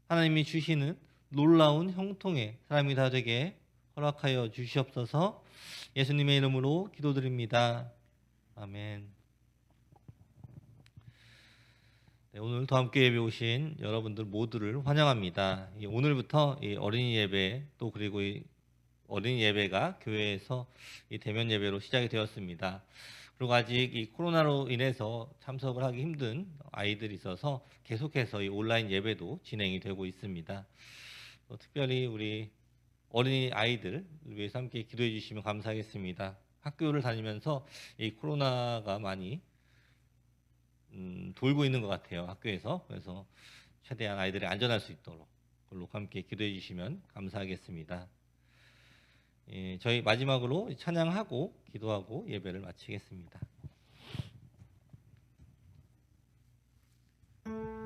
하나님이 주시는 놀라운 형통의 사람이 다 되게 허락하여 주시옵소서. 예수님의 이름으로 기도드립니다. 아멘. 네, 오늘도 함께 예배 오신 여러분들 모두를 환영합니다. 오늘부터 어린이 예배 또 그리고 어린이 예배가 교회에서 이 대면 예배로 시작이 되었습니다. 그리고 아직 이 코로나로 인해서 참석을 하기 힘든 아이들이 있어서 계속해서 이 온라인 예배도 진행이 되고 있습니다. 특별히 우리 어린이 아이들 위해서 함께 기도해 주시면 감사하겠습니다. 학교를 다니면서 이 코로나가 많이 돌고 있는 것 같아요, 학교에서. 그래서 최대한 아이들이 안전할 수 있도록 그걸로 함께 기도해 주시면 감사하겠습니다. 저희 마지막으로 찬양하고 기도하고 예배를 마치겠습니다. 나의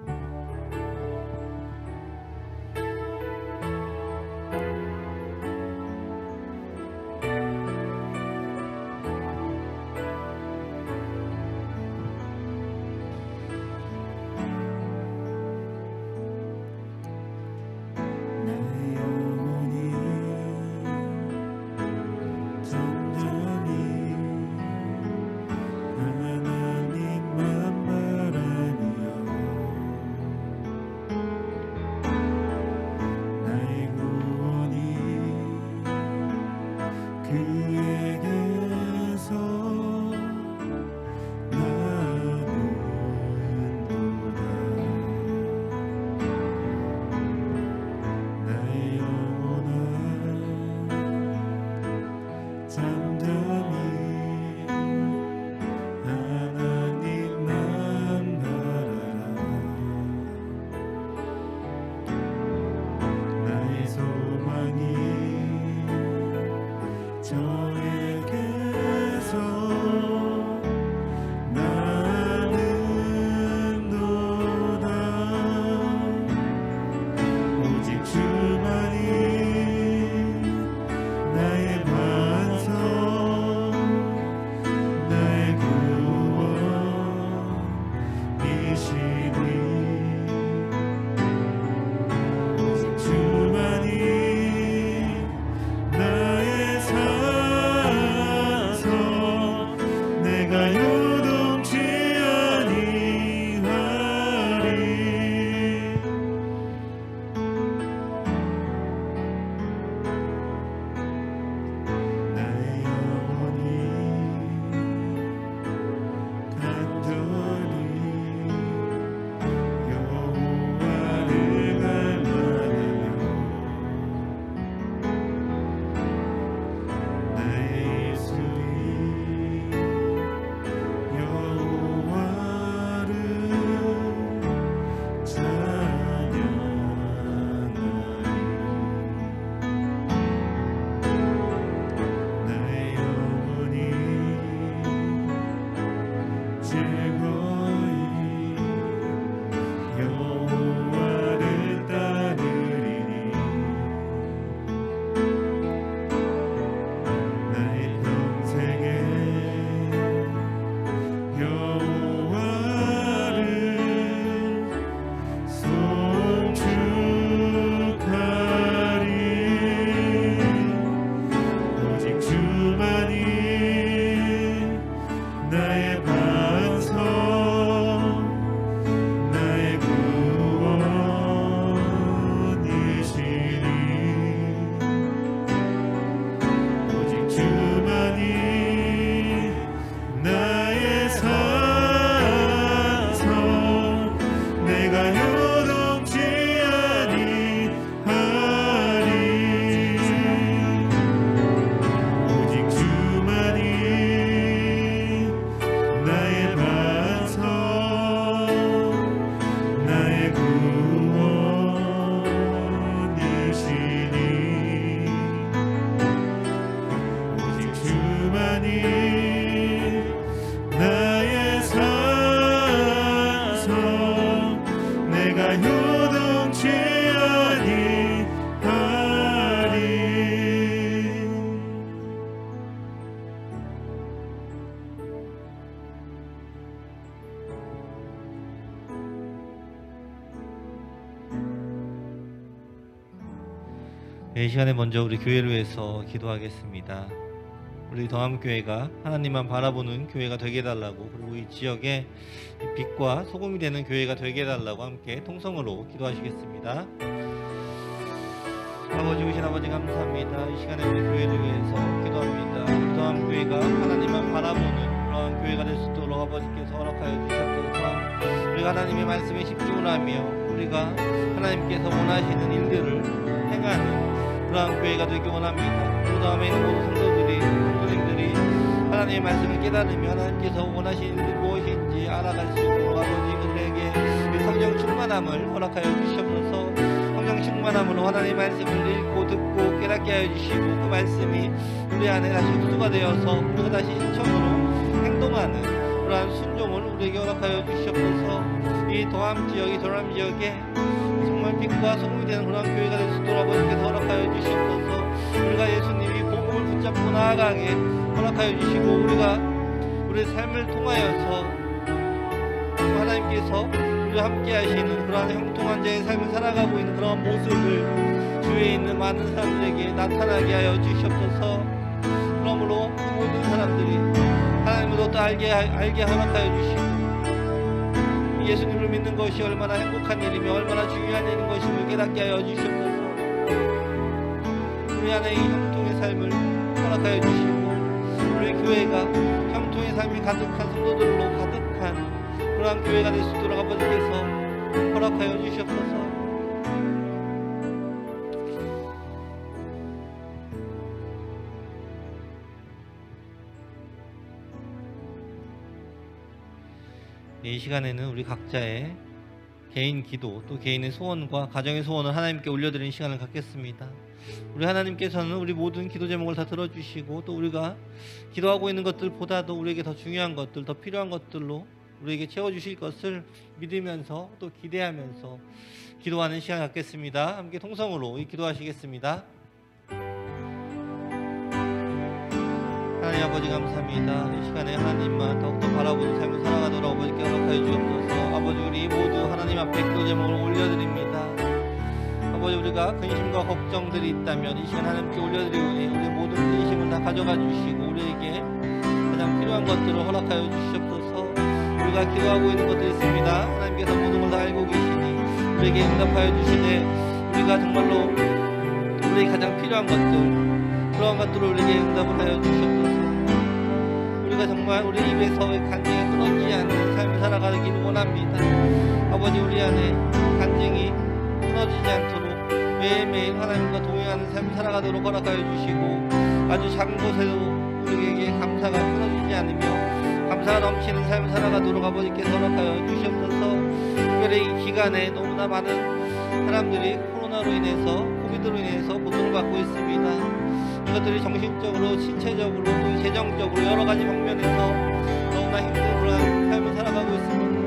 이 시간에 먼저 우리 교회를 위해서 기도하겠습니다. 우리 더함교회가 하나님만 바라보는 교회가 되게 해달라고, 그리고 이 지역에 빛과 소금이 되는 교회가 되게 해달라고 함께 통성으로 기도하시겠습니다. 아버지, 오신 아버지 감사합니다. 이 시간에 우리 교회를 위해서 기도합니다. 우리 더함교회가 하나님만 바라보는 그러한 교회가 될 수 있도록 아버지께서 허락하여 주셨소서. 우리가 하나님의 말씀에 집중을 하며 우리가 하나님께서 원하시는 일들을 행하는 그러한 교회가 되기 원합니다. 그 다음에 있는 모든 성도들이 하나님의 말씀을 깨달으며 하나님께서 원하시는 일이 무엇인지 알아갈 수 있도록 아버지 그들에게 성령 충만함을 허락하여 주시옵소서. 성령 충만함으로 하나님의 말씀을 읽고 듣고 깨닫게 하여 주시고, 그 말씀이 우리 안에 다시 흡수가 되어서 우리가 다시 실천으로 행동하는 그러한 순종을 우리에게 허락하여 주시옵소서. 이 도함 지역, 이 도람 지역에 정말 빛과 소금이 되는 그러한 교회가 될 수 있도록 아버지께서 허락하여 주시옵소서. 우리가 예수님이 복음을 붙잡고 나아가게 허락하여 주시고, 우리가 우리의 삶을 통하여서 하나님께서 우리와 함께 하시는 그러한 형통한 자의 삶을 살아가고 있는 그러한 모습을 주위에 있는 많은 사람들에게 나타나게 하여 주시옵소서. 그러므로 그 모든 사람들이 하나님을 더 알게 허락하여 주시고, 예수님을 믿는 것이 얼마나 행복한 일이며 얼마나 중요한 일인 것임을 깨닫게 하여 주시옵소서. 우리 안에 이 형통의 삶을 허락하여 주시고, 우리 교회가 형통의 삶이 가득한 성도들로 가득한 그러한 교회가 될 수 있도록 아버지께서 허락하여 주시옵소서. 이 시간에는 우리 각자의 개인 기도, 또 개인의 소원과 가정의 소원을 하나님께 올려드리는 시간을 갖겠습니다. 우리 하나님께서는 우리 모든 기도 제목을 다 들어주시고, 또 우리가 기도하고 있는 것들보다도 우리에게 더 중요한 것들, 더 필요한 것들로 우리에게 채워주실 것을 믿으면서 또 기대하면서 기도하는 시간 갖겠습니다. 함께 통성으로 기도하시겠습니다. 하나님 아버지 감사합니다. 이 시간에 하나님만 더욱더 바라보는 삶을 살아가도록 아버지께 허락하여 주옵소서. 아버지, 우리 모두 하나님 앞에 기도 제목을 올려드립니다. 아버지, 우리가 근심과 걱정들이 있다면 이 시간 하나님께 올려드리오니 우리 모든 근심을 다 가져가 주시고 우리에게 가장 필요한 것들을 허락하여 주시옵소서. 우리가 기도하고 있는 것들이 있습니다. 하나님께서 모든 걸 다 알고 계시니 우리에게 응답하여 주시되, 우리가 정말로 우리에게 가장 필요한 것들, 그러한 것들을 우리에게 응답을 하여 주시옵소서. 우리가 정말 우리 입에서의 간증이 끊어지지 않는 삶을 살아가기를 원합니다. 아버지, 우리 안에 간증이 끊어지지 않도록 매일매일 하나님과 동행하는 삶을 살아가도록 허락하여 주시고, 아주 작은 것에도 우리에게 감사가 끊어지지 않으며 감사가 넘치는 삶을 살아가도록 아버지께서 허락하여 주시옵소서. 특별히 이 기간에 너무나 많은 사람들이 코로나로 인해서, 코비드로 인해서 고통을 받고 있습니다. 이것들이 정신적으로, 신체적으로, 또 재정적으로 여러 가지 방면에서 너무나 힘든 그런 삶을 살아가고 있습니다.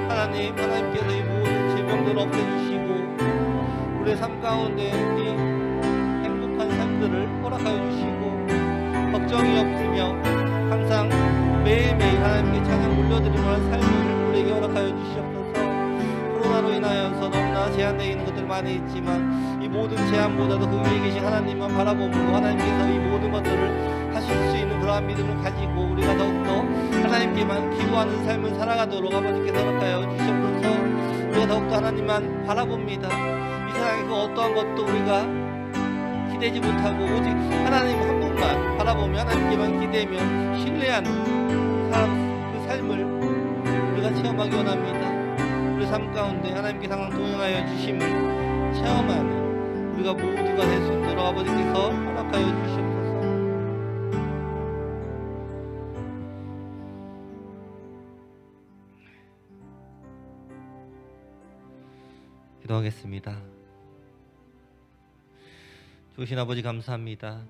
하나님께서 이 모든 질병들을 없애주시고 우리의 삶 가운데 이 행복한 삶들을 허락하여 주시고, 걱정이 없으며 항상 매일매일 하나님께 찬양 올려드리는 삶을 우리에게 허락하여 주시옵소서. 코로나로 인하여서 너무나 제한되어 있는 것들 많이 있지만 이 모든 제한보다도 그 위에 계신 하나님만 바라보므로 하나님께서 이 모든 것들을 하실 수 있는 그러한 믿음을 가지고 우리가 더욱더 하나님께만 기도하는 삶을 살아가도록 아버지께서 허락하여 주시옵소서. 우리가 더욱더 하나님만 바라봅니다. 이 세상의 그 어떠한 것도 우리가 기대지 못하고 오직 하나님 한 분만 바라보며 하나님께만 기대며 신뢰하는 그 삶을 우리가 체험하기 원합니다. 우리 삶 가운데 하나님께 항상 동행하여 주심을 체험하는 우리가 모두가 될 수 있도록 아버지께서 허락하여 주시옵소서. 기도하겠습니다. 좋으신 아버지 감사합니다.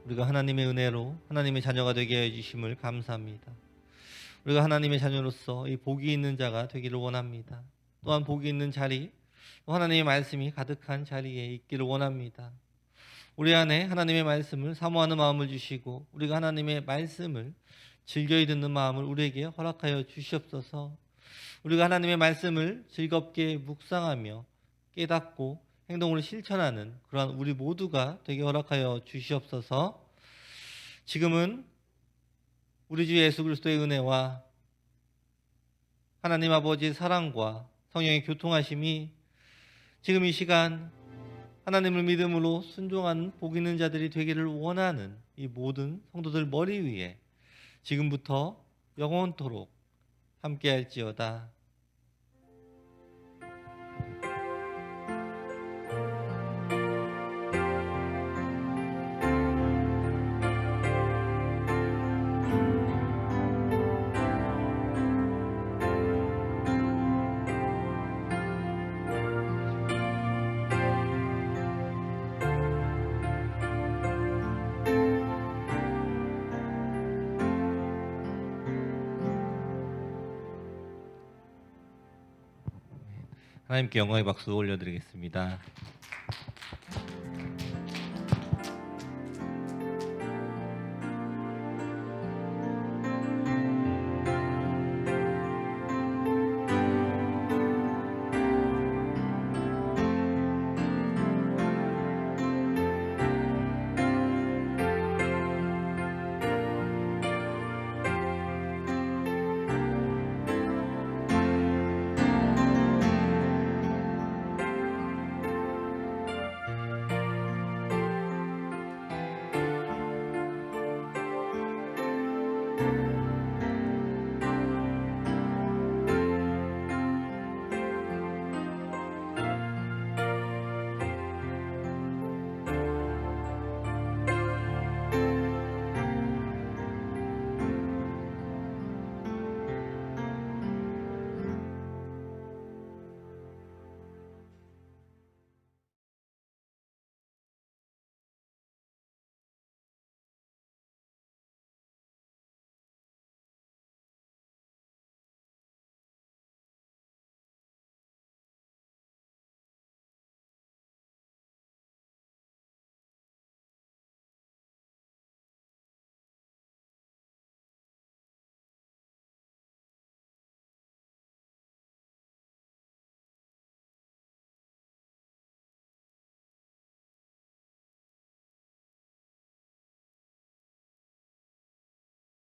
우리가 하나님의 은혜로 하나님의 자녀가 되게 하여 주심을 감사합니다. 우리가 하나님의 자녀로서 이 복이 있는 자가 되기를 원합니다. 또한 복이 있는 자리, 또 하나님의 말씀이 가득한 자리에 있기를 원합니다. 우리 안에 하나님의 말씀을 사모하는 마음을 주시고 우리가 하나님의 말씀을 즐거이 듣는 마음을 우리에게 허락하여 주시옵소서. 우리가 하나님의 말씀을 즐겁게 묵상하며 깨닫고 행동을 실천하는 그러한 우리 모두가 되게 허락하여 주시옵소서. 지금은 우리 주 예수 그리스도의 은혜와 하나님 아버지의 사랑과 성령의 교통하심이 지금 이 시간 하나님을 믿음으로 순종하는 복 있는 자들이 되기를 원하는 이 모든 성도들 머리 위에 지금부터 영원토록 함께할지어다. 하나님께 영광의 박수 올려드리겠습니다.